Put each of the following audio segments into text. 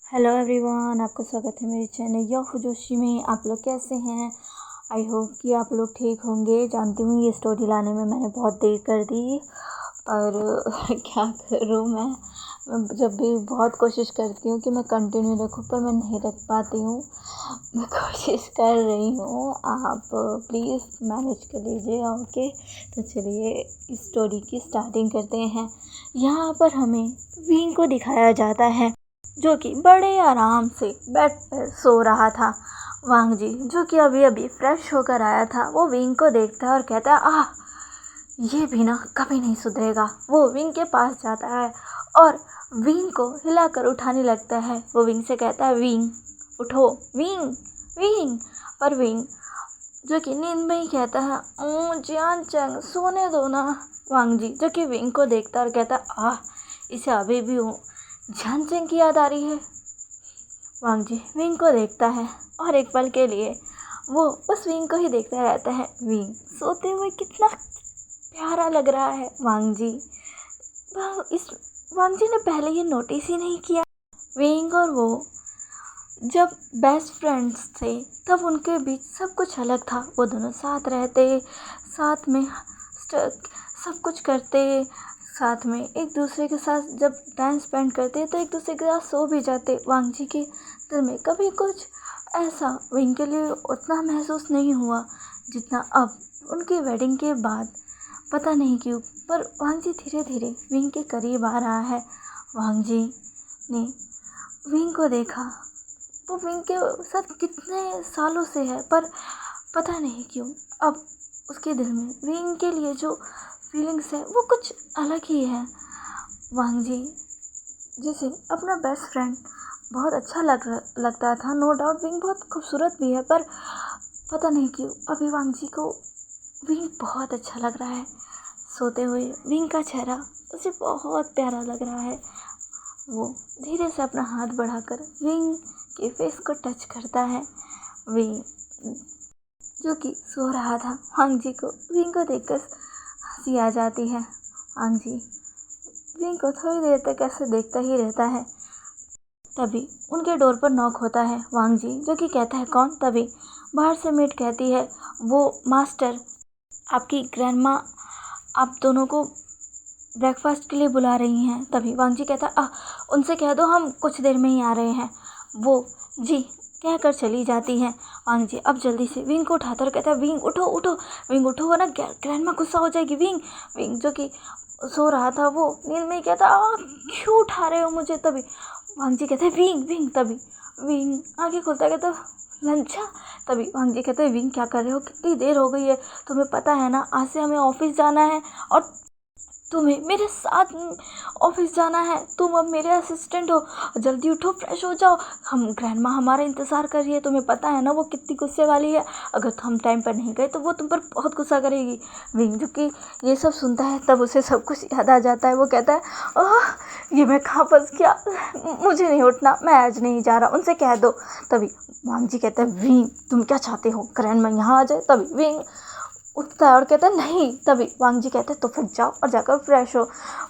Hello everyone, आपका स्वागत है मेरे चैनल याहू जोशी में। आप लोग कैसे हैं? आई होप कि आप लोग ठीक होंगे। जानती हूँ ये स्टोरी लाने में मैंने बहुत देर कर दी, पर क्या करूँ मैं जब भी बहुत कोशिश करती हूँ कि मैं कंटिन्यू रखूँ, पर मैं नहीं रख पाती हूँ। मैं कोशिश कर रही हूँ, आप प्लीज़ मैनेज कर लीजिए। ओके, तो चलिए इस स्टोरी की स्टार्टिंग करते हैं। यहाँ पर हमें विंग को दिखाया जाता है, जो कि बड़े आराम से बेड पर सो रहा था। वांग जी, जो कि अभी अभी फ्रेश होकर आया था, वो विंग को देखता है और कहता है, आह, ये भी ना कभी नहीं सुधरेगा। वो विंग के पास जाता है और विंग को हिलाकर उठाने लगता है। वो विंग से कहता है, विंग उठो, विंग विंग। पर विंग, जो कि नींद में ही कहता है, जियान चंग सोने दो ना। वांग जी, जो कि विंग को देखता है और कहता है, आह, इसे अभी भी जियान चंग की याद आ रही है। वांग जी विंग को देखता है और एक पल के लिए वो उस विंग को ही देखता रहता है। विंग सोते हुए कितना प्यारा लग रहा है। वांग जी वांग जी ने पहले ये नोटिस ही नहीं किया। विंग और वो जब बेस्ट फ्रेंड्स थे तब उनके बीच सब कुछ अलग था। वो दोनों साथ रहते, साथ में सब कुछ करते, साथ में एक दूसरे के साथ जब टाइम स्पेंड करते तो एक दूसरे के साथ सो भी जाते। वांग जी के दिल में कभी कुछ ऐसा विंग के लिए उतना महसूस नहीं हुआ जितना अब उनकी वेडिंग के बाद। पता नहीं क्यों, पर वांग जी धीरे धीरे विंग के करीब आ रहा है। वांग जी ने विंग को देखा, वो विंग के साथ कितने सालों से है, पर पता नहीं क्यों अब उसके दिल में विंग के लिए जो फीलिंग्स है वो कुछ अलग ही है। वांग जी, जिसे अपना बेस्ट फ्रेंड बहुत अच्छा लगता था, नो डाउट विंग बहुत खूबसूरत भी है, पर पता नहीं क्यों अभी वांग जी को विंग बहुत अच्छा लग रहा है। सोते हुए विंग का चेहरा उसे बहुत प्यारा लग रहा है। वो धीरे से अपना हाथ बढ़ाकर विंग के फेस को टच करता है। विंग, जो कि सो रहा था, वांग जी को विंग को देखकर हंसी आ जाती है। वांग जी विंग को थोड़ी देर तक ऐसे देखता ही रहता है। तभी उनके डोर पर नॉक होता है। वांग जी, जो कि कहता है, कौन? तभी बाहर से मेड कहती है, वो मास्टर, आपकी ग्रैंडमा आप दोनों को ब्रेकफास्ट के लिए बुला रही हैं। तभी वांग जी कहता है, उनसे कह दो हम कुछ देर में ही आ रहे हैं। वो जी कहकर चली जाती हैं। वांग जी अब जल्दी से विंग को उठाता और कहता है, विंग उठो उठो, विंग उठो वरना ग्रैंडमा गुस्सा हो जाएगी। विंग विंग, जो कि सो रहा था, वो नींद में ही कहता, क्यों उठा रहे हो मुझे? तभी वांग जी कहते हैं, विंग विंग। तभी विंग आगे खोलता है, कहता लंचा। तभी वांग जी कहते हैं, विंग क्या कर रहे हो? कितनी देर हो गई है, तुम्हें पता है ना आज से हमें ऑफिस जाना है और तुम्हें मेरे साथ ऑफिस जाना है। तुम अब मेरे असिस्टेंट हो, जल्दी उठो, फ्रेश हो जाओ। हम ग्रैंडमा हमारा इंतज़ार कर रही है, तुम्हें पता है ना वो कितनी गुस्से वाली है। अगर हम टाइम पर नहीं गए तो वो तुम पर बहुत गुस्सा करेगी। विंग, जो कि ये सब सुनता है, तब उसे सब कुछ याद आ जाता है। वो कहता है, ये मैं कहाँ फंस गया, मुझे नहीं उठना, मैं आज नहीं जा रहा, उनसे कह दो। तभी वांग जी कहते हैं, विंग तुम क्या चाहते हो, ग्रैंडमा यहाँ आ जाए? तभी विंग उठता है और कहता है, नहीं। तभी वांग जी कहते हैं, तो फिर जाओ और जाकर फ्रेश हो।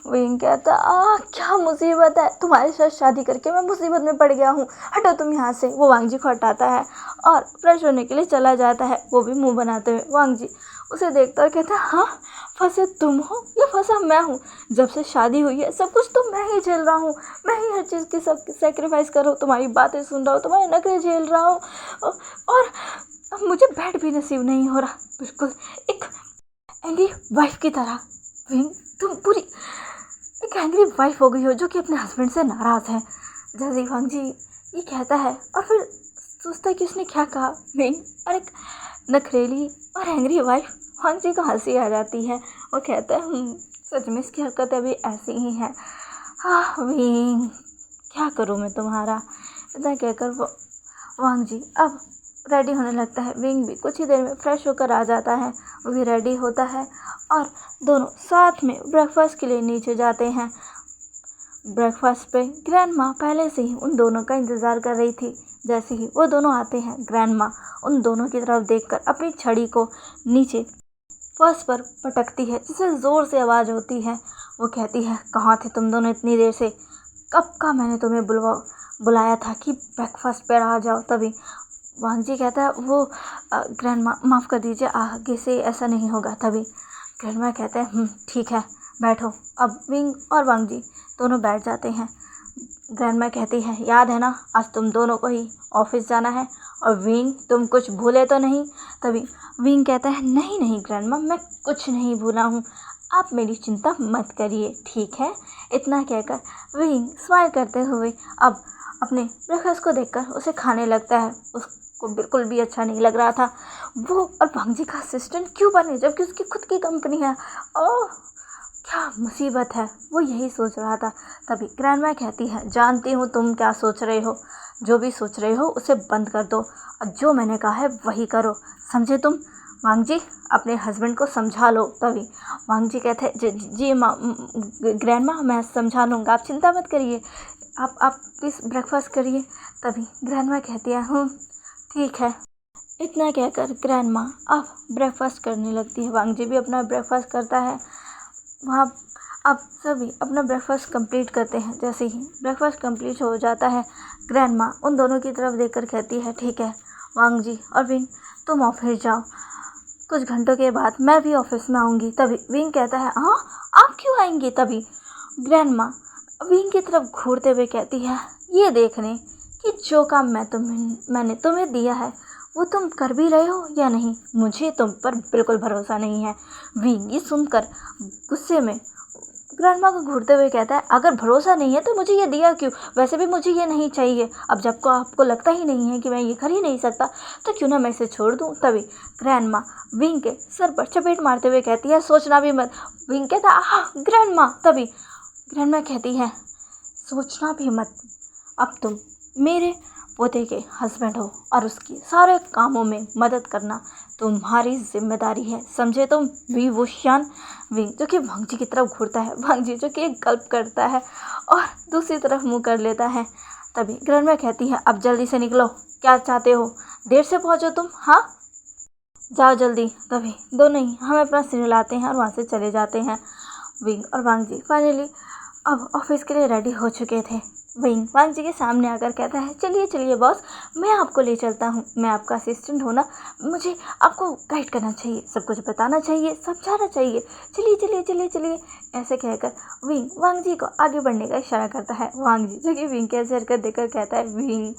विंग कहता है, क्या मुसीबत है, तुम्हारे साथ शादी करके मैं मुसीबत में पड़ गया हूँ, हटो तुम यहाँ से। वो वांग जी को हटाता है और फ्रेश होने के लिए चला जाता है, वो भी मुंह बनाते हुए। वांग जी उसे देखता और कहता है, हाँ, फंसे तुम हो या फंसा मैं हूँ? जब से शादी हुई है सब कुछ तो मैं ही झेल रहा हूँ, मैं ही हर चीज़ की सब सेक्रीफाइस कर रहा हूँ, तुम्हारी बातें सुन रहा हूँ, तुम्हारे नखरे झेल रहा हूँ, और अब मुझे बेड भी नसीब नहीं हो रहा, बिल्कुल एक एंग्री वाइफ की तरह। विंग, तुम पूरी एक एंग्री वाइफ हो गई हो जो कि अपने हस्बैंड से नाराज़ है। जैसे वांग जी ये कहता है और फिर सोचता है कि उसने क्या कहा। विंग और एक नखरेली और एंग्री वाइफ। वांग जी को हंसी आ जाती है। वो कहता है, सच में इसकी हरकतें अभी ऐसी ही हैं। विंग, क्या करूँ मैं तुम्हारा? इतना कहकर वो वांग जी अब रेडी होने लगता है। विंग भी कुछ ही देर में फ्रेश होकर आ जाता है, वो भी रेडी होता है और दोनों साथ में ब्रेकफास्ट के लिए नीचे जाते हैं। ब्रेकफास्ट पे ग्रैंडमा पहले से ही उन दोनों का इंतज़ार कर रही थी। जैसे ही वो दोनों आते हैं, ग्रैंडमा उन दोनों की तरफ देखकर अपनी छड़ी को नीचे फर्श पर पटकती है, जिससे ज़ोर से आवाज़ होती है। वो कहती है, कहाँ थे तुम दोनों इतनी देर से? कब का मैंने तुम्हें बुलाया था कि ब्रेकफास्ट पर आ जाओ। तभी वांग जी कहता है वो ग्रैंडमा माफ़ कर दीजिए, आगे से ऐसा नहीं होगा। तभी ग्रैंडमा कहते हैं ठीक है बैठो। अब विंग और वांग जी दोनों बैठ जाते हैं। ग्रैंडमा कहती है याद है ना, आज तुम दोनों को ही ऑफिस जाना है, और विंग तुम कुछ भूले तो नहीं। तभी विंग कहता है नहीं नहीं ग्रैंडमा, मैं कुछ नहीं भूला हूँ, आप मेरी चिंता मत करिए, ठीक है। इतना कहकर विंग स्माइल करते हुए अब अपने ब्रेकफास्ट को देखकर उसे खाने लगता है। उसको बिल्कुल भी अच्छा नहीं लग रहा था। वो और वांग जी का असिस्टेंट क्यों बने जबकि उसकी खुद की कंपनी है। ओह क्या मुसीबत है, वो यही सोच रहा था। तभी ग्रैंडमा कहती है जानती हूँ तुम क्या सोच रहे हो, जो भी सोच रहे हो उसे बंद कर दो और जो मैंने कहा है वही करो, समझे तुम। वांग जी अपने हस्बैंड को समझा लो। तभी वांग जी कहते हैं जी ग्रैंडमा मैं समझा लूँगा, आप चिंता मत करिए, आप प्लीज़ ब्रेकफास्ट करिए। तभी ग्रैंडमा कहती है ठीक है। इतना कहकर ग्रैंडमा अब ब्रेकफास्ट करने लगती है। वांग जी भी अपना ब्रेकफास्ट करता है। वहाँ अब सभी अपना ब्रेकफास्ट कंप्लीट करते हैं। जैसे ही ब्रेकफास्ट कंप्लीट हो जाता है, ग्रैंडमा उन दोनों की तरफ देखकर कहती है ठीक है वांग जी और विंग तुम ऑफिस जाओ, कुछ घंटों के बाद मैं भी ऑफिस में आऊँगी। तभी विंग कहता है हाँ आप क्यों आएंगी। तभी ग्रैंडमा विंग की तरफ घूरते हुए कहती है ये देखने कि जो काम मैंने तुम्हें दिया है वो तुम कर भी रहे हो या नहीं, मुझे तुम पर बिल्कुल भरोसा नहीं है। विंग ये सुनकर गुस्से में ग्रैंडमा को घूरते हुए कहता है अगर भरोसा नहीं है तो मुझे ये दिया क्यों, वैसे भी मुझे ये नहीं चाहिए। अब जब को आपको लगता ही नहीं है कि मैं ये कर ही नहीं सकता तो क्यों ना मैं इसे छोड़ दूँ। तभी ग्रैंडमा विंग के सर पर चपेट मारते हुए कहती है सोचना भी मत। विंग कहता है ग्रैंडमा। तभी ग्रैंडमा कहती है सोचना भी मत, अब तुम मेरे पोते के हस्बैंड हो और उसकी सारे कामों में मदद करना तुम्हारी जिम्मेदारी है, समझे तुम। वी वुशियान। विंग जो कि वांग जी की तरफ घूरता है, वांग जी जो कि एक गल्प करता है और दूसरी तरफ मुंह कर लेता है। तभी ग्रैंडमा कहती है अब जल्दी से निकलो, क्या चाहते हो, देर से पहुंचो तुम, हाँ जाओ जल्दी। तभी दोनों ही हमें अपना सिर लाते हैं और वहाँ से चले जाते हैं। विंग और वांग जी फाइनली अब ऑफिस के लिए रेडी हो चुके थे। विंग वांग जी के सामने आकर कहता है चलिए चलिए बॉस, मैं आपको ले चलता हूँ, मैं आपका असिस्टेंट हूँ ना, मुझे आपको गाइड करना चाहिए, सब कुछ बताना चाहिए, समझाना चाहिए, चलिए चलिए चलिए चलिए। ऐसे कहकर विंग वांग जी को आगे बढ़ने का इशारा करता है। वांग जी जो कि विंग की ऐसी हरकत देखकर कहता है विंग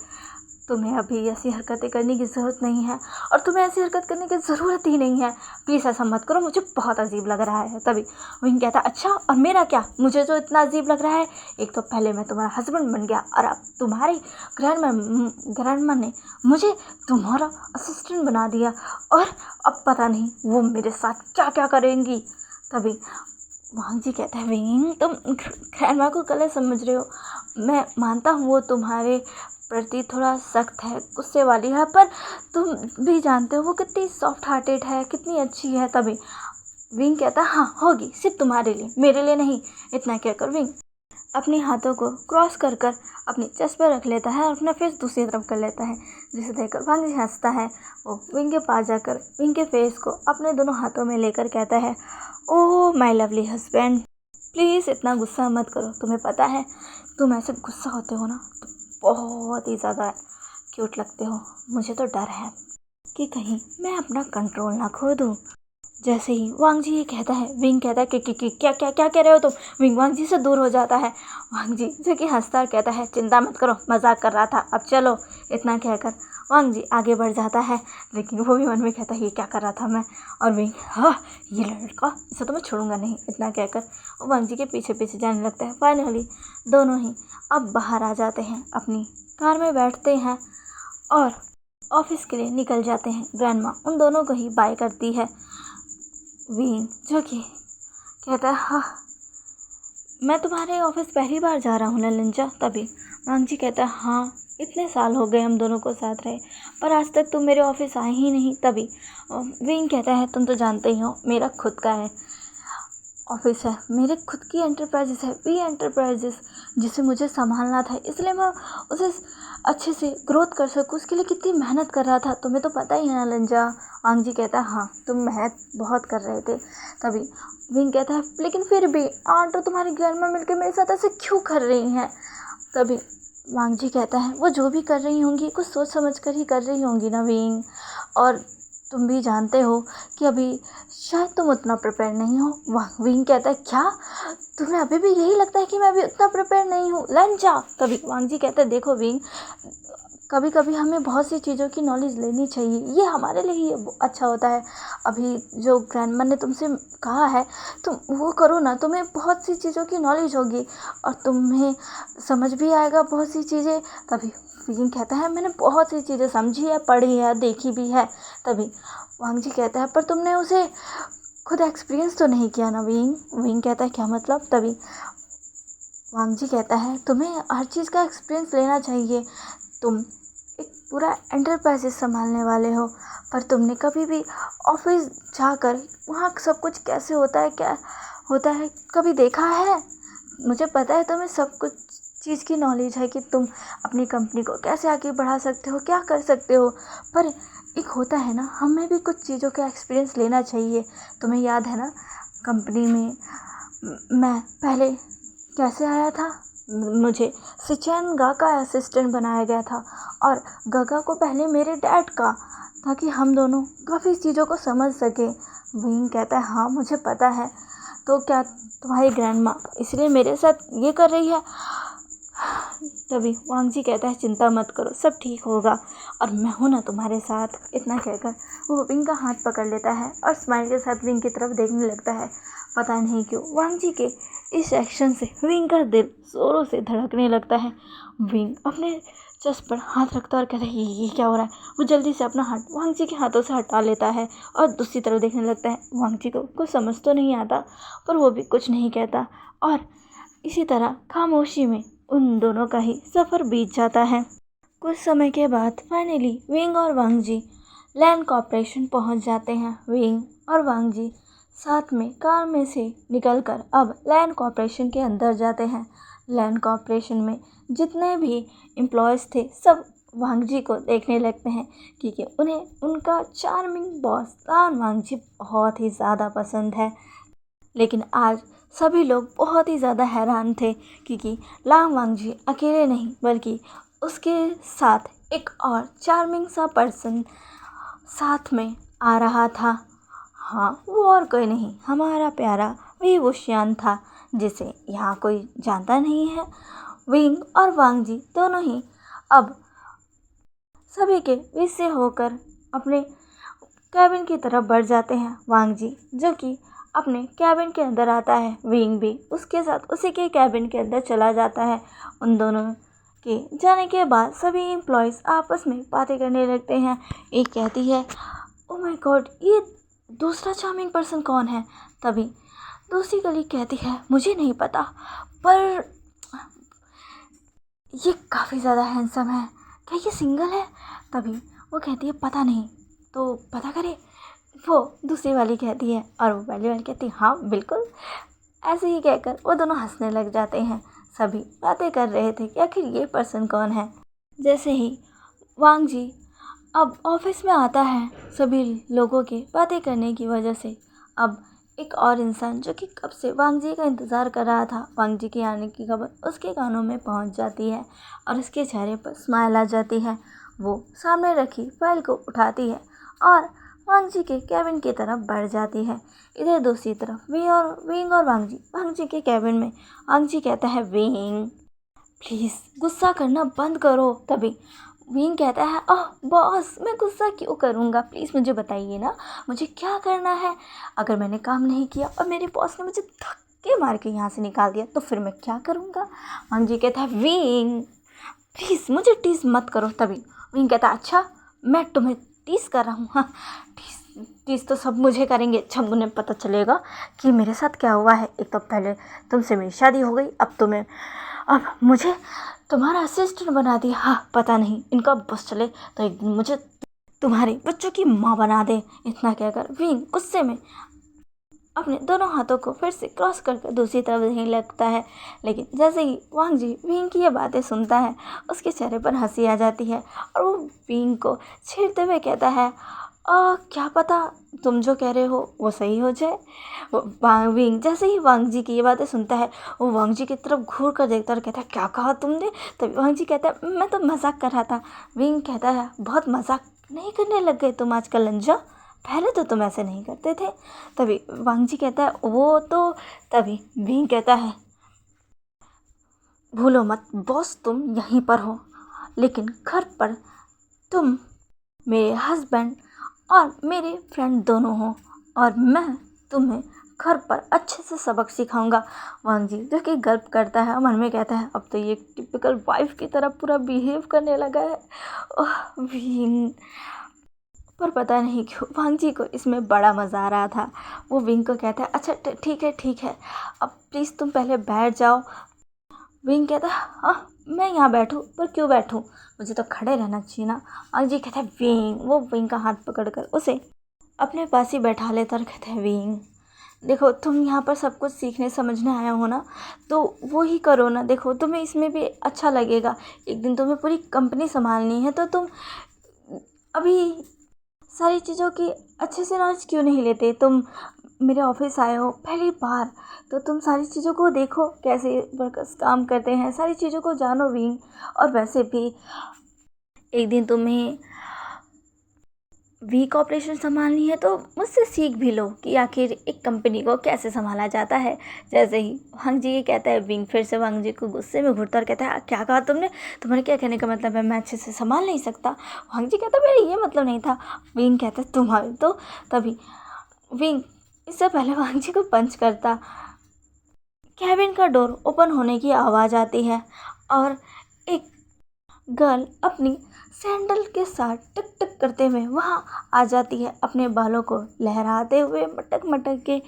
तुम्हें अभी ऐसी हरकतें करने की ज़रूरत नहीं है और तुम्हें ऐसी हरकत करने की ज़रूरत ही नहीं है, प्लीज़ ऐसा मत करो, मुझे बहुत अजीब लग रहा है। तभी विंग कहता अच्छा और मेरा क्या, मुझे जो इतना अजीब लग रहा है, एक तो पहले मैं तुम्हारा हस्बैंड बन गया और अब तुम्हारी ग्रैंडमा ने मुझे तुम्हारा असिस्टेंट बना दिया और अब पता नहीं वो मेरे साथ क्या क्या करेंगी। तभी वांग जी कहता है विंग तुम ग्रैंडमा को गलत समझ रहे हो, मैं मानता हूँ वो तुम्हारे प्रति थोड़ा सख्त है, गुस्से वाली है, पर तुम भी जानते हो वो कितनी सॉफ्ट हार्टेड है, कितनी अच्छी है। तभी विंग कहता है हाँ होगी, सिर्फ तुम्हारे लिए, मेरे लिए नहीं। इतना कहकर विंग अपने हाथों को क्रॉस कर कर अपनी चेस्ट पर रख लेता है और अपना फेस दूसरी तरफ कर लेता है, जिसे देखकर वांग जी हंसता है। वो विंग के पास जाकर विंग के फेस को अपने दोनों हाथों में लेकर कहता है oh my lovely husband, please इतना गुस्सा मत करो, तुम्हें पता है तुम ऐसे गुस्सा होते हो ना तो बहुत ही ज़्यादा क्यूट लगते हो, मुझे तो डर है कि कहीं मैं अपना कंट्रोल ना खो दूँ। जैसे ही वांग जी ये कहता है विंग कहता है कि क्या क्या क्या कह रहे हो तुम। विंग वांग जी से दूर हो जाता है। वांग जी जो कि हंसता कहता है चिंता मत करो, मजाक कर रहा था, अब चलो। इतना कहकर वांग जी आगे बढ़ जाता है, लेकिन वो भी मन में कहता है ये क्या कर रहा था मैं। और विंग हाँ ये लड़का, इसे तो मैं छोड़ूंगा नहीं। इतना कहकर वो वांग जी के पीछे पीछे जाने लगता है। फाइनली दोनों ही अब बाहर आ जाते हैं, अपनी कार में बैठते हैं और ऑफिस के लिए निकल जाते हैं। ग्रैंडमा उन दोनों को ही बाय करती है। विंग जो कि कहता है हाँ मैं तुम्हारे ऑफिस पहली बार जा रहा हूँ ललिंजा। तभी वांग जी कहता है हाँ इतने साल हो गए हम दोनों को साथ रहे, पर आज तक तुम मेरे ऑफिस आए ही नहीं। तभी विंग कहता है तुम तो जानते ही हो मेरा खुद का है ऑफिस है, मेरे खुद की एंटरप्राइजेस है, वी एंटरप्राइजेस, जिसे मुझे संभालना था, इसलिए मैं उसे अच्छे से ग्रोथ कर सकूँ उसके लिए कितनी मेहनत कर रहा था, तुम्हें तो पता ही है ना लंजा। वांग जी कहता है हाँ तुम मेहनत बहुत कर रहे थे। तभी विंग कहता है लेकिन फिर भी आंट और तुम्हारी ग्रैंडमा मिलकर मेरे साथ ऐसे क्यों कर रही हैं। तभी वांगजी कहता है वो जो भी कर रही होंगी कुछ सोच समझ कर ही कर रही होंगी ना विंग। और तुम भी जानते हो कि अभी शायद तुम उतना प्रिपेयर नहीं हो। वाह विंग कहता है क्या तुम्हें अभी भी यही लगता है कि मैं अभी उतना प्रिपेयर नहीं हूँ, लंच जा। तभी वांगजी कहता है देखो विंग, कभी कभी हमें बहुत सी चीज़ों की नॉलेज लेनी चाहिए, ये हमारे लिए ही अच्छा होता है। अभी जो ग्रैंडमा ने तुमसे कहा है तुम वो करो ना, तुम्हें बहुत सी चीज़ों की नॉलेज होगी और तुम्हें समझ भी आएगा बहुत सी चीज़ें। तभी विंग कहता है मैंने बहुत सी चीज़ें समझी है, पढ़ी है, देखी भी है। तभी वांगजी कहता है पर तुमने उसे खुद एक्सपीरियंस तो नहीं किया ना विंग। विंग कहता है क्या मतलब। तभी वांगजी कहता है तुम्हें हर चीज़ का एक्सपीरियंस लेना चाहिए। तुम एक पूरा एंटरप्राइजेस संभालने वाले हो, पर तुमने कभी भी ऑफिस जाकर वहाँ सब कुछ कैसे होता है, क्या होता है, कभी देखा है? मुझे पता है तुम्हें सब कुछ चीज़ की नॉलेज है कि तुम अपनी कंपनी को कैसे आगे बढ़ा सकते हो, क्या कर सकते हो, पर एक होता है ना, हमें भी कुछ चीज़ों का एक्सपीरियंस लेना चाहिए। तुम्हें याद है ना कंपनी में मैं पहले कैसे आया था? मुझे सिचेन गा का असिस्टेंट बनाया गया था और गगा को पहले मेरे डैड का, ताकि हम दोनों काफ़ी चीज़ों को समझ सके। विंग कहता है हाँ मुझे पता है, तो क्या तुम्हारी ग्रैंडमा इसलिए मेरे साथ ये कर रही है? तभी वांगजी कहता है चिंता मत करो, सब ठीक होगा और मैं हूँ ना तुम्हारे साथ। इतना कहकर वो विंग का हाथ पकड़ लेता है और स्माइल के साथ विंग की तरफ देखने लगता है। पता नहीं क्यों वांगजी के इस एक्शन से विंग का दिल जोरों से धड़कने लगता है। विंग अपने चेस्ट पर हाथ रखता और कहता है ये क्या हो रहा है। वो जल्दी से अपना हाथ वांगजी के हाथों से हटा लेता है और दूसरी तरफ देखने लगता है। वांगजी को कुछ समझ तो नहीं आता, पर वो भी कुछ नहीं कहता और इसी तरह खामोशी में उन दोनों का ही सफ़र बीत जाता है। कुछ समय के बाद फाइनली विंग और वांगजी लैंड कॉर्पोरेशन पहुंच जाते हैं। विंग और वांगजी साथ में कार में से निकलकर अब लैंड कॉर्पोरेशन के अंदर जाते हैं। लैंड कॉर्पोरेशन में जितने भी एम्प्लॉयज़ थे सब वांगजी को देखने लगते हैं, क्योंकि उन्हें उनका चार्मिंग बॉस लान वांगजी बहुत ही ज़्यादा पसंद है। लेकिन आज सभी लोग बहुत ही ज़्यादा हैरान थे, क्योंकि लांग वांगजी अकेले नहीं बल्कि उसके साथ एक और चार्मिंग सा पर्सन साथ में आ रहा था। हाँ वो और कोई नहीं, हमारा प्यारा वी वुशियान था, जिसे यहाँ कोई जानता नहीं है। विंग और वांगजी दोनों ही अब सभी के विश से होकर अपने कैबिन की तरफ बढ़ जाते हैं। वांगजी जो कि अपने कैबिन के अंदर आता है, विंग भी उसके साथ उसी के कैबिन के अंदर चला जाता है। उन दोनों के जाने के बाद सभी एम्प्लॉयज़ आपस में बातें करने लगते हैं। एक कहती है ओह माय गॉड ये दूसरा चार्मिंग पर्सन कौन है। तभी दूसरी कलीग कहती है मुझे नहीं पता, पर ये काफ़ी ज़्यादा हैंडसम है, क्या ये सिंगल है? तभी वो कहती है पता नहीं, तो पता करे। वो दूसरी वाली कहती है और वो पहली वाली कहती है हाँ बिल्कुल। ऐसे ही कहकर वो दोनों हंसने लग जाते हैं। सभी बातें कर रहे थे कि आखिर ये पर्सन कौन है। जैसे ही वांगजी अब ऑफिस में आता है, सभी लोगों के बातें करने की वजह से अब एक और इंसान जो कि कब से वांगजी का इंतज़ार कर रहा था, वांगजी के आने की खबर उसके कानों में पहुंच जाती है और उसके चेहरे पर स्माइल आ जाती है। वो सामने रखी फाइल को उठाती है और वांगजी के कैबिन की तरफ बढ़ जाती है। इधर दूसरी तरफ विंग और वांगजी के कैबिन में वांगजी कहता है विंग प्लीज़ गुस्सा करना बंद करो। तभी विंग कहता है ओह बॉस मैं गुस्सा क्यों करूँगा, प्लीज़ मुझे बताइए ना मुझे क्या करना है। अगर मैंने काम नहीं किया और मेरे बॉस ने मुझे धक्के मार के यहाँ से निकाल दिया तो फिर मैं क्या करूँगा। वांगजी कहता है विंग प्लीज़ मुझे टीज़ मत करो। तभी विंग कहता है अच्छा मैं तुम्हें टीज़ कर रहा हूँ, हाँ टीज़ तो सब मुझे करेंगे जब उन्हें पता चलेगा कि मेरे साथ क्या हुआ है। एक तो पहले तुमसे मेरी शादी हो गई, अब मुझे तुम्हारा असिस्टेंट बना दिया। हाँ पता नहीं इनका बस चले तो एक दिन मुझे तुम्हारे बच्चों की माँ बना दे। इतना कहकर विंग गुस्से में अपने दोनों हाथों को फिर से क्रॉस करके दूसरी तरफ देखने लगता है। लेकिन जैसे ही वांगजी विंग की ये बातें सुनता है उसके चेहरे पर हंसी आ जाती है और वो विंग को छेड़ते हुए कहता है क्या पता तुम जो कह रहे हो वो सही हो जाए। विंग जैसे ही वांग जी की ये बातें सुनता है, वो वांग जी की तरफ घूर कर देखता है और कहता है क्या कहा तुमने। तभी वांग जी कहता है मैं तो मजाक कर रहा था। विंग कहता है बहुत मजाक नहीं करने लग गए तुम आजकल लंजा, पहले तो तुम ऐसे नहीं करते थे। तभी वांग जी कहता है वो तो। तभी विंग कहता है भूलो मत बॉस तुम यहीं पर हो, लेकिन घर पर तुम मेरे हस्बैंड और मेरे फ्रेंड दोनों हो, और मैं तुम्हें घर पर अच्छे से सबक सिखाऊंगा। वांग जी जो कि गर्व करता है और मन में कहता है अब तो ये टिपिकल वाइफ की तरह पूरा बिहेव करने लगा है। ओह विंग। पर पता नहीं क्यों वांग जी को इसमें बड़ा मज़ा आ रहा था। वो विंग को कहता है अच्छा ठीक है, अब प्लीज़ तुम पहले बैठ जाओ। विंग कहता है हाँ मैं यहाँ बैठूँ, पर क्यों बैठूँ, मुझे तो खड़े रहना चाहिए ना। अंजी कहता है विंग। वो विंग का हाथ पकड़कर उसे अपने पास ही बैठा लेता और कहता है विंग देखो तुम यहाँ पर सब कुछ सीखने समझने आया हो ना, तो वो ही करो ना। देखो तुम्हें इसमें भी अच्छा लगेगा, एक दिन तुम्हें पूरी कंपनी संभालनी है, तो तुम अभी सारी चीज़ों की अच्छे से नॉलेज क्यों नहीं लेते। तुम मेरे ऑफिस आए हो पहली बार, तो तुम सारी चीज़ों को देखो कैसे वर्कर्स काम करते हैं, सारी चीज़ों को जानो विंग। और वैसे भी एक दिन तुम्हें वीक ऑपरेशन संभालनी है, तो मुझसे सीख भी लो कि आखिर एक कंपनी को कैसे संभाला जाता है। जैसे ही वांग जी ये कहता है, विंग फिर से वांग जी को गुस्से में घूरता और कहता है क्या कहा तुमने, तुम्हारे क्या कहने का मतलब है मैं अच्छे से संभाल नहीं सकता। वांग जी कहता मेरा ये मतलब नहीं था। विंग कहता तुम्हारे तो। तभी विंग इससे पहले वांग जी को पंच करता, कैबिन का डोर ओपन होने की आवाज़ आती है और एक गर्ल अपनी सैंडल के साथ टक टक करते हुए वहाँ आ जाती है, अपने बालों को लहराते हुए मटक मटक के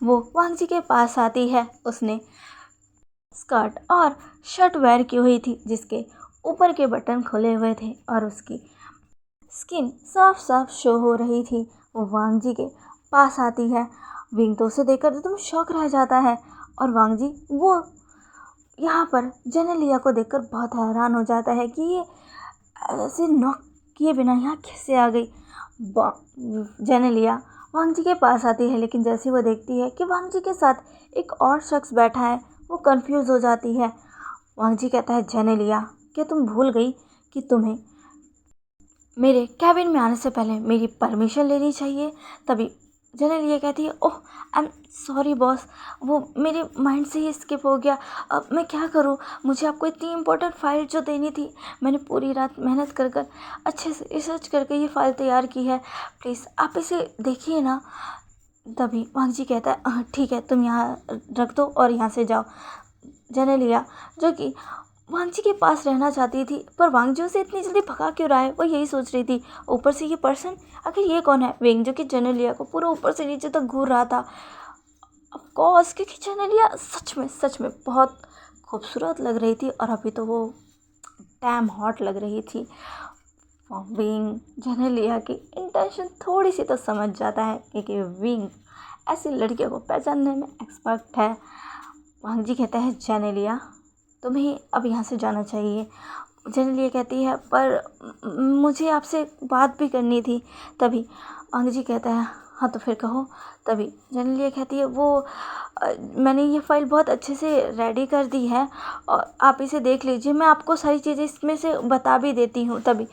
वो वांग जी के पास आती है। उसने स्कर्ट और शर्ट वेयर की हुई थी जिसके ऊपर के बटन खुले हुए थे और उसकी स्किन साफ साफ शो हो रही थी। वो वांग जी के पास आती है। विंग तो उसे देखकर एकदम शौक रह जाता है, और वांग जी वो यहाँ पर जेनेलिया को देखकर बहुत हैरान हो जाता है कि ये ऐसे नॉक किए बिना यहाँ कैसे आ गई। जेनेलिया वांग जी के पास आती है, लेकिन जैसे वो देखती है कि वांग जी के साथ एक और शख्स बैठा है, वो कंफ्यूज हो जाती है। वांग जी कहता है जेनेलिया क्या तुम भूल गई कि तुम्हें मेरे कैबिन में आने से पहले मेरी परमिशन लेनी चाहिए। तभी जेनेलिया कहती है ओह आई एम सॉरी बॉस, वो मेरे माइंड से ही स्किप हो गया। अब मैं क्या करूँ, मुझे आपको इतनी इम्पोर्टेंट फाइल जो देनी थी, मैंने पूरी रात मेहनत कर कर अच्छे से रिसर्च करके ये फ़ाइल तैयार की है, प्लीज़ आप इसे देखिए ना। तभी वांग जी कहता है ठीक है तुम यहाँ रख दो और यहाँ से जाओ। जेनेलिया जो कि वांग जी के पास रहना चाहती थी, पर वांग जी उसे इतनी जल्दी भगा क्यों रहा है, वो यही सोच रही थी। ऊपर से ये पर्सन आखिर ये कौन है। विंग जो कि जेनेलिया को पूरा ऊपर से नीचे तक घूर रहा था। ऑफ कोर्स क्योंकि जेनेलिया सच में बहुत खूबसूरत लग रही थी, और अभी तो वो डैम हॉट लग रही थी। विंग जेनेलिया की इंटेंशन थोड़ी सी तो समझ जाता है, क्योंकि विंग ऐसी लड़कियों को पहचानने में एक्सपर्ट है। वांग जी कहता है जेनेलिया तुम्हें अब यहाँ से जाना चाहिए। जेनेलिया कहती है पर मुझे आपसे बात भी करनी थी। तभी वांग जी कहता है हाँ तो फिर कहो। तभी जेनेलिया कहती है मैंने ये फ़ाइल बहुत अच्छे से रेडी कर दी है और आप इसे देख लीजिए, मैं आपको सारी चीज़ें इसमें से बता भी देती हूँ। तभी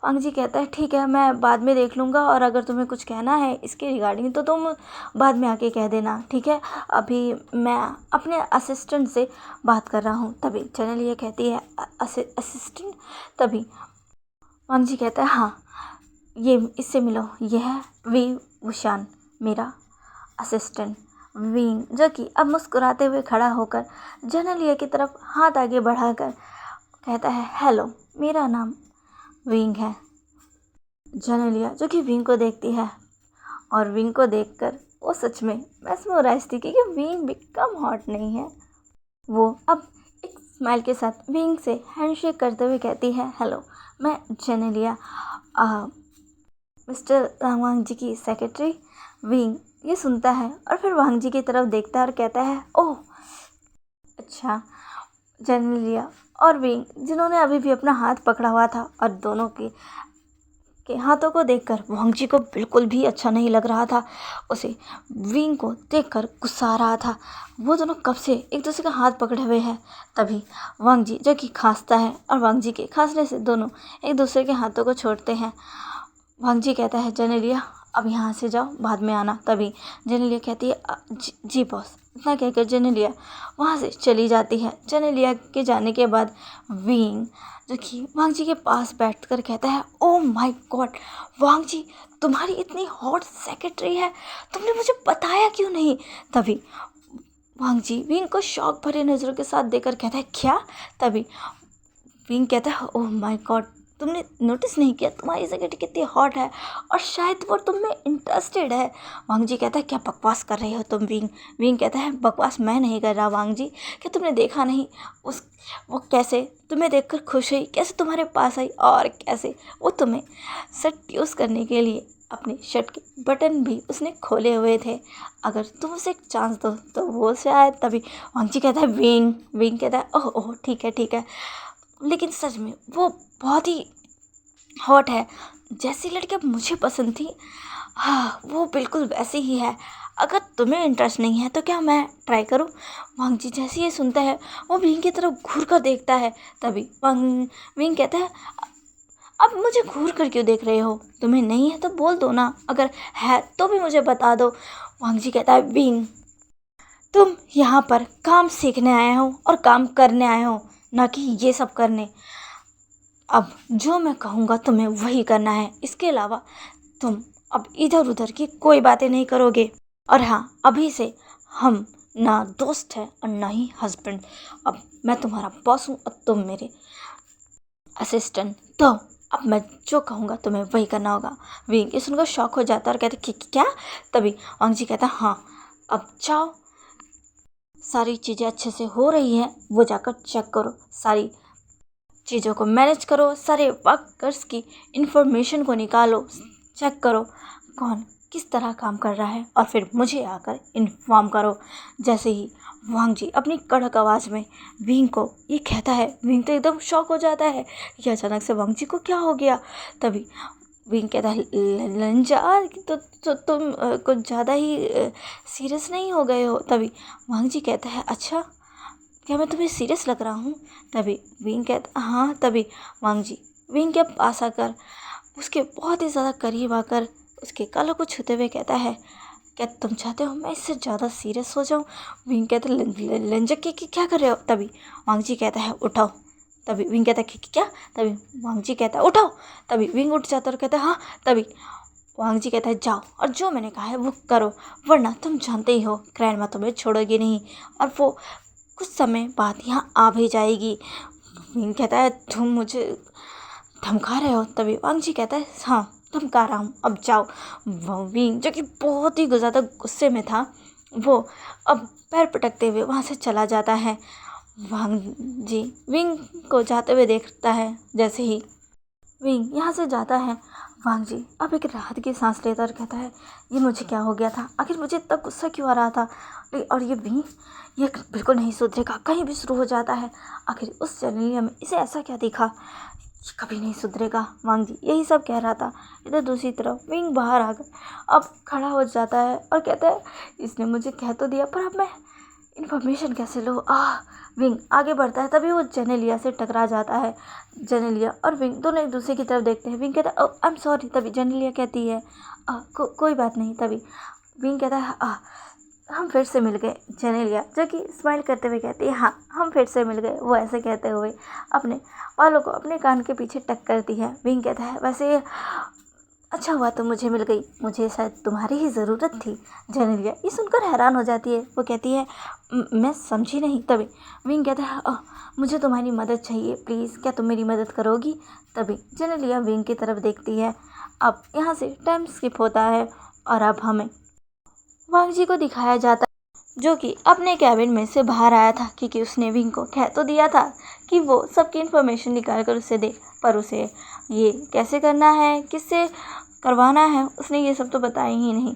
वांग जी कहता है ठीक है मैं बाद में देख लूँगा, और अगर तुम्हें कुछ कहना है इसके रिगार्डिंग तो तुम बाद में आके कह देना, ठीक है अभी मैं अपने असिस्टेंट से बात कर रहा हूँ। तभी जेनेलिया कहती है असिस्टेंट। तभी वांग जी कहता है हाँ ये इससे मिलो, ये है वी वुशान मेरा असिस्टेंट। विंग जो कि अब मुस्कुराते हुए खड़ा होकर जेनेलिया की तरफ हाथ आगे बढ़ाकर कहता है हेलो मेरा नाम विंग है। जेनेलिया जो कि विंग को देखती है, और विंग को देखकर वो सच में मैस्मराइज थी, क्योंकि विंग भी कम हॉट नहीं है। वो अब एक स्माइल के साथ विंग से हैंडशेक करते हुए कहती है हेलो मैं जेनेलिया, मिस्टर वांग जी की सेक्रेटरी। विंग ये सुनता है और फिर वांग जी की तरफ देखता है और कहता है ओह अच्छा। जेनेलिया और विंग जिन्होंने अभी भी अपना हाथ पकड़ा हुआ था और दोनों की के हाथों को देखकर वांग जी को बिल्कुल भी अच्छा नहीं लग रहा था। उसे विंग को देखकर गुस्सा आ रहा था। वो दोनों कब से एक दूसरे का हाथ पकड़े हुए हैं। तभी वांग जी जो कि खांसता है और वांग जी के खांसने से दोनों एक दूसरे के हाथों को छोड़ते हैं। वांग जी कहता है जेनेलिया अब यहाँ से जाओ, बाद में आना। तभी जेनेलिया कहती है जी बॉस। इतना कहकर जेनेलिया वहाँ से चली जाती है। जेनेलिया के जाने के बाद विंग जो कि वांग जी के पास बैठकर कहता है ओ माय गॉड वांग जी, तुम्हारी इतनी हॉट सेक्रेटरी है, तुमने मुझे बताया क्यों नहीं। तभी वांग जी विंग को शौक भरे नज़रों के साथ देखकर कहता है क्या। तभी विंग कहता है ओह माय गॉड, तुमने नोटिस नहीं किया तुम्हारी सेक्रेटरी कितनी हॉट है और शायद वो तुम में इंटरेस्टेड है। वांग जी कहता है क्या बकवास कर रही हो तुम विंग। विंग कहता है बकवास मैं नहीं कर रहा वांग जी, क्या तुमने देखा नहीं वो कैसे तुम्हें देखकर खुश हुई, कैसे तुम्हारे पास आई और कैसे वो तुम्हें सेड्यूस करने के लिए अपने शर्ट के बटन भी उसने खोले हुए थे। अगर तुम उसे एक चांस दो तो वो शायद। तभी वांग जी कहता है विंग कहता है ओह ओह ठीक है, लेकिन सच में वो बहुत ही हॉट है। जैसी लड़की अब मुझे पसंद थी, हाँ वो बिल्कुल वैसी ही है। अगर तुम्हें इंटरेस्ट नहीं है तो क्या मैं ट्राई करूं। वांग जी जैसे ये सुनता है वो विंग की तरफ घूर कर देखता है। तभी विंग कहता है अब मुझे घूर कर क्यों देख रहे हो, तुम्हें नहीं है तो बोल दो ना, अगर है तो भी मुझे बता दो। वांग जी कहता है विंग तुम यहाँ पर काम सीखने आए हो और काम करने आए हो, ना कि ये सब करने। अब जो मैं कहूँगा तुम्हें वही करना है, इसके अलावा तुम अब इधर उधर की कोई बातें नहीं करोगे। और हाँ अभी से हम ना दोस्त हैं और ना ही हस्बैंड। अब मैं तुम्हारा बॉस हूँ और तुम मेरे असिस्टेंट। तो अब मैं जो कहूँगा तुम्हें वही करना होगा। विंग ये सुनकर शॉक हो जाता है और कहते क्या। तभी वांग जी कहता हाँ अब जाओ, सारी चीज़ें अच्छे से हो रही हैं वो जाकर चेक करो, सारी चीज़ों को मैनेज करो, सारे वर्कर्स की इन्फॉर्मेशन को निकालो, चेक करो कौन किस तरह काम कर रहा है और फिर मुझे आकर इन्फॉर्म करो। जैसे ही वांग जी अपनी कड़क आवाज़ में विंग को ये कहता है, विंग तो एकदम शॉक हो जाता है कि अचानक से वांग जी को क्या हो गया। तभी विंग कहता है लंजा तो तुम कुछ ज़्यादा ही सीरियस नहीं हो गए हो। तभी वांग जी कहता है अच्छा क्या मैं तुम्हें सीरियस लग रहा हूँ। तभी विंग कहता हाँ। तभी वांग जी विंग के पास आकर उसके बहुत ही ज़्यादा करीब आकर उसके गालों को छूते हुए कहता है क्या तुम चाहते हो मैं इससे ज़्यादा सीरियस हो जाऊँ। विंग कहता है लंजक के क्या कर रहे हो। तभी वांग जी कहता है उठाओ। तभी विंग कहता है क्या। तभी वांग जी कहता है उठाओ। तभी विंग उठ जाता और कहता है हाँ। तभी वांग जी कहता है जाओ और जो मैंने कहा है वो करो, वरना तुम जानते ही हो ग्रैंडमा तुम्हें छोड़ोगी नहीं और वो कुछ समय बाद यहाँ आ भी जाएगी। विंग कहता है तुम मुझे धमका रहे हो। तभी वांग जी कहता है हाँ धमका रहा हूँ, अब जाओ। विंग जो कि बहुत ही ज़्यादा गुस्से में था वो अब पैर पटकते हुए वहाँ से चला जाता है। वांग जी विंग को जाते हुए देखता है। जैसे ही विंग यहाँ से जाता है वांग जी अब एक राहत की सांस लेता और कहता है ये मुझे क्या हो गया था, आखिर मुझे इतना गुस्सा क्यों आ रहा था। और ये विंग ये बिल्कुल नहीं सुधरेगा, कहीं भी शुरू हो जाता है। आखिर उस जेनेलिया में इसे ऐसा क्या दिखा, ये कभी नहीं सुधरेगा। वांग जी यही सब कह रहा था। इधर दूसरी तरफ विंग बाहर आकर अब खड़ा हो जाता है और कहता है इसने मुझे कह तो दिया पर अब मैं इन्फॉर्मेशन कैसे लूँ। विंग आगे बढ़ता है। तभी वो जेनेलिया से टकरा जाता है। जेनेलिया और विंग दोनों एक दूसरे की तरफ देखते हैं। विंग कहता है आई एम सॉरी। तभी जेनेलिया कहती है कोई बात नहीं। तभी विंग कहता है हम फिर से मिल गए। जेनेलिया जो कि स्माइल करते हुए कहती है हाँ हम फिर से मिल गए। वो ऐसे कहते हुए अपने बालों को अपने कान के पीछे टक करती है। विंग कहता है वैसे अच्छा हुआ तुम मुझे मिल गई, मुझे शायद तुम्हारी ही ज़रूरत थी। जेनेलिया ये सुनकर हैरान हो जाती है। वो कहती है मैं समझी नहीं। तभी विंग कहता है मुझे तुम्हारी मदद चाहिए, प्लीज़ क्या तुम मेरी मदद करोगी। तभी जेनेलिया विंग की तरफ देखती है। अब यहाँ से टाइम स्किप होता है और अब हमें वांग जी को दिखाया जाता है जो कि अपने कैबिन में से बाहर आया था, क्योंकि उसने विंग को कह तो दिया था कि वो सबकी इन्फॉर्मेशन निकाल कर उसे दे, पर उसे ये कैसे करना है, किससे करवाना है, उसने ये सब तो बताया ही नहीं।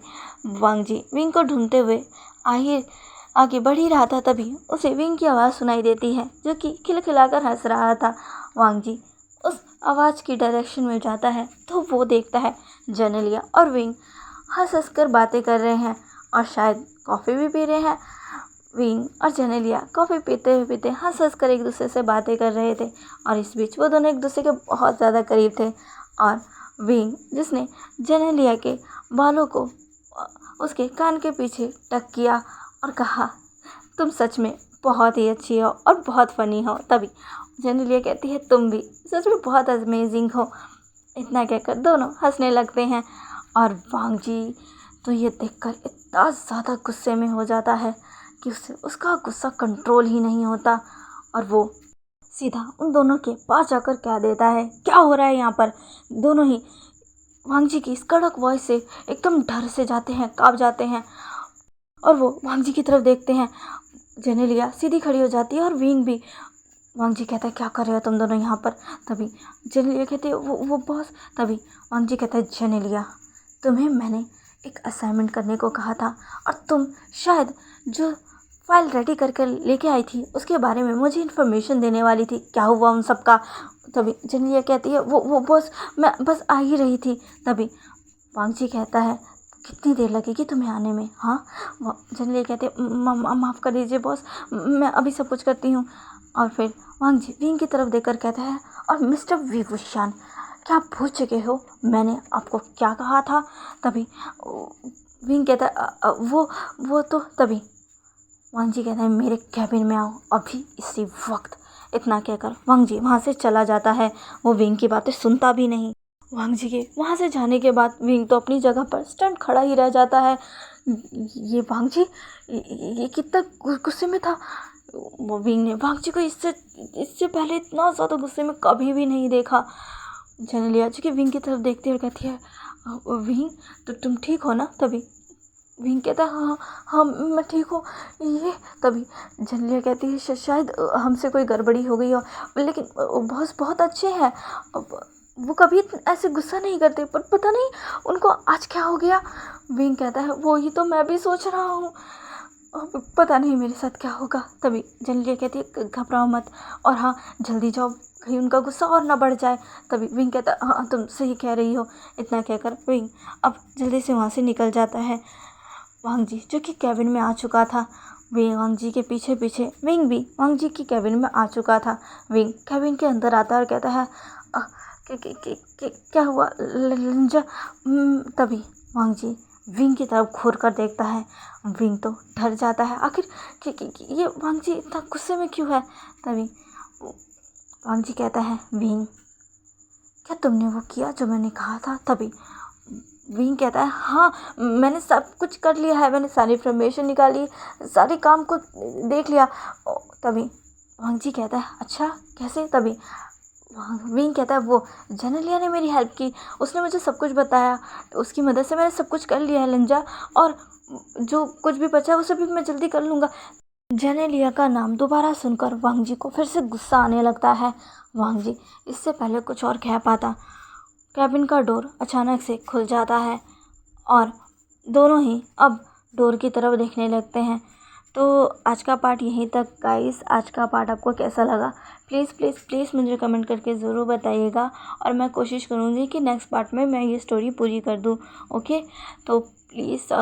वांग जी विंग को ढूंढते हुए आगे बढ़ ही रहा था। तभी उसे विंग की आवाज़ सुनाई देती है जो कि खिलखिलाकर हंस रहा था। वांग जी उस आवाज़ की डायरेक्शन में जाता है तो वो देखता है जेनेलिया और विंग हंस हंस कर बातें कर रहे हैं और शायद कॉफ़ी भी पी रहे हैं। विंग और जेनेलिया कॉफ़ी पीते हंस हंस कर एक दूसरे से बातें कर रहे थे और इस बीच वो दोनों एक दूसरे के बहुत ज़्यादा करीब थे। और विंग जिसने जेनेलिया के बालों को उसके कान के पीछे टक किया और कहा, तुम सच में बहुत ही अच्छी हो और बहुत फ़नी हो। तभी जेनेलिया कहती है, तुम भी सच में बहुत अमेजिंग हो। इतना कहकर दोनों हंसने लगते हैं और वांग जी तो ये देखकर इतना ज़्यादा गुस्से में हो जाता है कि उसका गुस्सा कंट्रोल ही नहीं होता और वो सीधा उन दोनों के पास जाकर कह देता है, क्या हो रहा है यहाँ पर। दोनों ही वांग जी की इस कड़क वॉइस से एकदम डर से जाते हैं, काँप जाते हैं और वो वांग जी की तरफ देखते हैं। जेनेलिया सीधी खड़ी हो जाती है और विंग भी। वांग जी कहता है, क्या कर रहे हो तुम दोनों यहाँ पर। तभी जेनेलिया कहती है, वो बॉस। तभी वांग जी कहता है, जेनेलिया तुम्हें मैंने एक असाइनमेंट करने को कहा था और तुम शायद जो फाइल रेडी करके लेके आई थी उसके बारे में मुझे इन्फॉर्मेशन देने वाली थी, क्या हुआ उन सब का। तभी जेनेलिया कहती है, वो बॉस मैं बस आ ही रही थी। तभी वांग जी कहता है, कितनी देर लगेगी तुम्हें आने में। हाँ, जेनेलिया कहती है, माफ़ कर दीजिए बॉस, मैं अभी सब कुछ करती हूँ। और फिर वांग जी विंग की तरफ देखकर कहता है, और मिस्टर विवुशियान क्या आप भूल चुके हो मैंने आपको क्या कहा था। तभी विंग कहता है, वो तो। तभी वांग जी कहता है, मेरे कैबिन में आओ अभी इसी वक्त। इतना कहकर वांग जी वहाँ से चला जाता है। वो विंग की बातें सुनता भी नहीं। वांग जी के वहाँ से जाने के बाद विंग तो अपनी जगह पर स्टंट खड़ा ही रह जाता है। ये वांग जी ये कितना गुस्से में था। वो विंग ने वांग जी को इससे पहले इतना ज़्यादा गुस्से में कभी भी नहीं देखा। जेनेलिया जी की विंग की तरफ देखती हुए कहती है, विंग तो तुम ठीक हो ना। तभी विंग कहता है, हाँ हाँ मैं ठीक हूँ। ये तभी जेनेलिया कहती है, शायद हमसे कोई गड़बड़ी हो गई हो, लेकिन बॉस बहुत अच्छे हैं, वो कभी ऐसे गुस्सा नहीं करते, पर पता नहीं उनको आज क्या हो गया। विंग कहता है, वो ही तो मैं भी सोच रहा हूँ, पता नहीं मेरे साथ क्या होगा। तभी जेनेलिया कहती है, घबराओ मत और हाँ जल्दी जाओ, कहीं उनका गुस्सा और ना बढ़ जाए। तभी विंग कहता है, हाँ तुम सही कह रही हो। इतना कहकर विंग अब जल्दी से वहाँ से निकल जाता है। वांग जी जो कि कैबिन में आ चुका था, वांग जी के पीछे पीछे विंग भी वांग जी की कैबिन में आ चुका था। विंग कैबिन के अंदर आता है और कहता है, क्या हुआ लंजा। तभी वांग जी विंग की तरफ घूर कर देखता है। विंग तो डर जाता है, आखिर ये वांग जी इतना गुस्से में क्यों है। तभी वांग जी कहता है, विंग क्या तुमने वो किया जो मैंने कहा था। तभी विंग कहता है, हाँ मैंने सब कुछ कर लिया है, मैंने सारी इन्फॉर्मेशन निकाली, सारे काम को देख लिया। तभी वांग जी कहता है, अच्छा कैसे। तभी विंग कहता है, वो जेनेलिया ने मेरी हेल्प की, उसने मुझे सब कुछ बताया, उसकी मदद से मैंने सब कुछ कर लिया है लंजा, और जो कुछ भी बचा है उसे भी मैं जल्दी कर लूँगा। जेनेलिया का नाम दोबारा सुनकर वांग जी को फिर से गुस्सा आने लगता है। वांग जी इससे पहले कुछ और कह पाता, कैबिन का डोर अचानक से खुल जाता है और दोनों ही अब डोर की तरफ देखने लगते हैं। तो आज का पार्ट यहीं तक गाइस। आज का पार्ट आपको कैसा लगा प्लीज़ प्लीज़ प्लीज़ मुझे कमेंट करके ज़रूर बताइएगा और मैं कोशिश करूँगी कि नेक्स्ट पार्ट में मैं ये स्टोरी पूरी कर दूँ। ओके, तो प्लीज़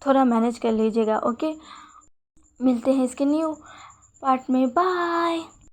थोड़ा मैनेज कर लीजिएगा। ओके, मिलते हैं इसके न्यू पार्ट में। बाय।